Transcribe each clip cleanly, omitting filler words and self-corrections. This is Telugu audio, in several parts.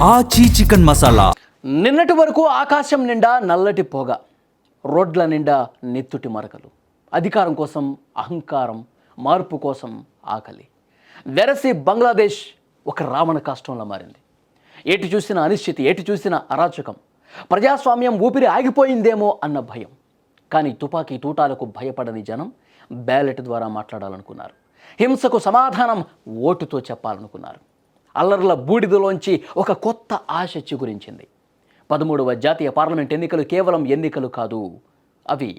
ఆచి చికెన్ మసాలా. నిన్నటి వరకు ఆకాశం నిండా నల్లటి పొగ, రోడ్ల నిండా నెత్తుటి మరకలు, అధికారం కోసం అహంకారం, మార్పు కోసం ఆకలి. వెరసి బంగ్లాదేశ్ ఒక రావణ కాష్టంలా మారింది. ఏటి చూసిన అనిశ్చితి, ఏటి చూసిన అరాచకం, ప్రజాస్వామ్యం ఊపిరి ఆగిపోయిందేమో అన్న భయం. కానీ తుపాకీ తూటాలకు భయపడని జనం బ్యాలెట్ ద్వారా మాట్లాడాలనుకున్నారు. హింసకు సమాధానం ఓటుతో చెప్పాలనుకున్నారు. అల్లర్ల బూడిదలోంచి ఒక కొత్త ఆశ చిగురించింది. 13వ జాతీయ పార్లమెంట్ ఎన్నికలు కేవలం ఎన్నికలు కాదు, అవి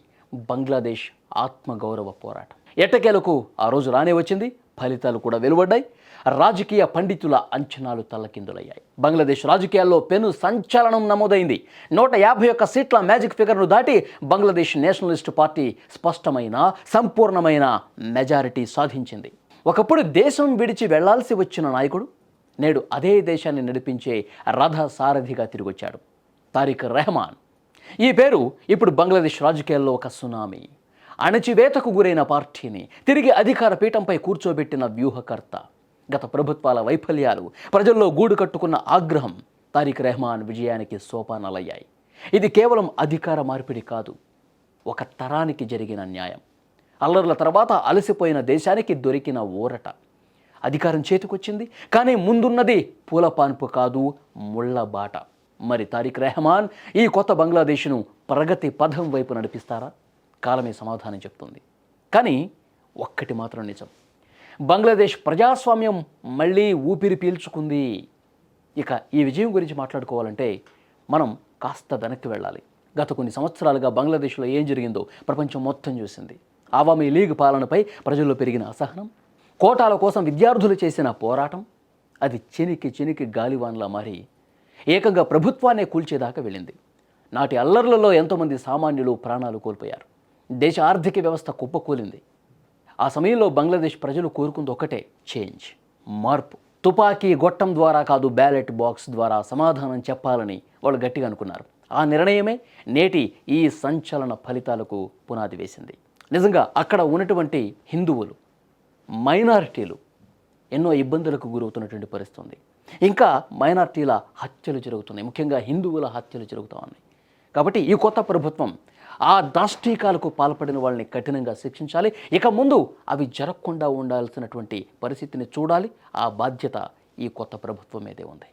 బంగ్లాదేశ్ ఆత్మగౌరవ పోరాటం. ఎట్టకేలకు ఆ రోజు రానే వచ్చింది. ఫలితాలు కూడా వెలువడ్డాయి. రాజకీయ పండితుల అంచనాలు తల్లకిందులయ్యాయి. బంగ్లాదేశ్ రాజకీయాల్లో పెను సంచలనం నమోదైంది. 151 సీట్ల మ్యాజిక్ ఫిగర్ను దాటి బంగ్లాదేశ్ నేషనలిస్ట్ పార్టీ స్పష్టమైన, సంపూర్ణమైన మెజారిటీ సాధించింది. ఒకప్పుడు దేశం విడిచి వెళ్లాల్సి వచ్చిన నాయకుడు నేడు అదే దేశాన్ని నడిపించే రథ సారథిగా తిరిగొచ్చాడు. తారిక్ రెహమాన్. ఈ పేరు ఇప్పుడు బంగ్లాదేశ్ రాజకీయాల్లో ఒక సునామీ. అణచివేతకు గురైన పార్టీని తిరిగి అధికార పీఠంపై కూర్చోబెట్టిన వ్యూహకర్త. గత ప్రభుత్వాల వైఫల్యాలు, ప్రజల్లో గూడు కట్టుకున్న ఆగ్రహం తారిక్ రెహమాన్ విజయానికి సోపానాలయ్యాయి. ఇది కేవలం అధికార మార్పిడి కాదు, ఒక తరానికి జరిగిన న్యాయం. అల్లర్ల తర్వాత అలసిపోయిన దేశానికి దొరికిన ఊరట. అధికారం చేతికొచ్చింది, కానీ ముందున్నది పూలపాన్పు కాదు, ముళ్ళ బాట. మరి తారిక్ రెహమాన్ ఈ కొత్త బంగ్లాదేశ్ను ప్రగతి పథం వైపు నడిపిస్తారా? కాలమే సమాధానం చెప్తుంది. కానీ ఒక్కటి మాత్రం నిజం, బంగ్లాదేశ్ ప్రజాస్వామ్యం మళ్ళీ ఊపిరి పీల్చుకుంది. ఇక ఈ విజయం గురించి మాట్లాడుకోవాలంటే మనం కాస్త వెనక్కి వెళ్ళాలి. గత కొన్ని సంవత్సరాలుగా బంగ్లాదేశ్లో ఏం జరిగిందో ప్రపంచం మొత్తం చూసింది. అవామీ లీగ్ పాలనపై ప్రజల్లో పెరిగిన అసహనం, కోటాల కోసం విద్యార్థులు చేసిన పోరాటం, అది చినికి గాలివాన్లా మారి ఏకంగా ప్రభుత్వాన్నే కూల్చేదాకా వెళ్ళింది. నాటి అల్లర్లలో ఎంతోమంది సామాన్యులు ప్రాణాలు కోల్పోయారు. దేశ ఆర్థిక వ్యవస్థ కుప్పకూలింది. ఆ సమయంలో బంగ్లాదేశ్ ప్రజలు కోరుకుంది ఒకటే, చేంజ్, మార్పు. తుపాకీ గొట్టం ద్వారా కాదు, బ్యాలెట్ బాక్స్ ద్వారా సమాధానం చెప్పాలని వాళ్ళు గట్టిగా అనుకున్నారు. ఆ నిర్ణయమే నేటి ఈ సంచలన ఫలితాలకు పునాది వేసింది. నిజంగా అక్కడ ఉన్నటువంటి హిందువులు, మైనారిటీలు ఎన్నో ఇబ్బందులకు గురవుతున్నటువంటి పరిస్థితి ఉంది. ఇంకా మైనారిటీల హత్యలు జరుగుతున్నాయి, ముఖ్యంగా హిందువుల హత్యలు జరుగుతూ ఉన్నాయి. కాబట్టి ఈ కొత్త ప్రభుత్వం ఆ దాష్టీకాలకు పాల్పడిన వాళ్ళని కఠినంగా శిక్షించాలి. ఇక ముందు అవి జరగకుండా ఉండాల్సినటువంటి పరిస్థితిని చూడాలి. ఆ బాధ్యత ఈ కొత్త ప్రభుత్వం మీదే ఉంది.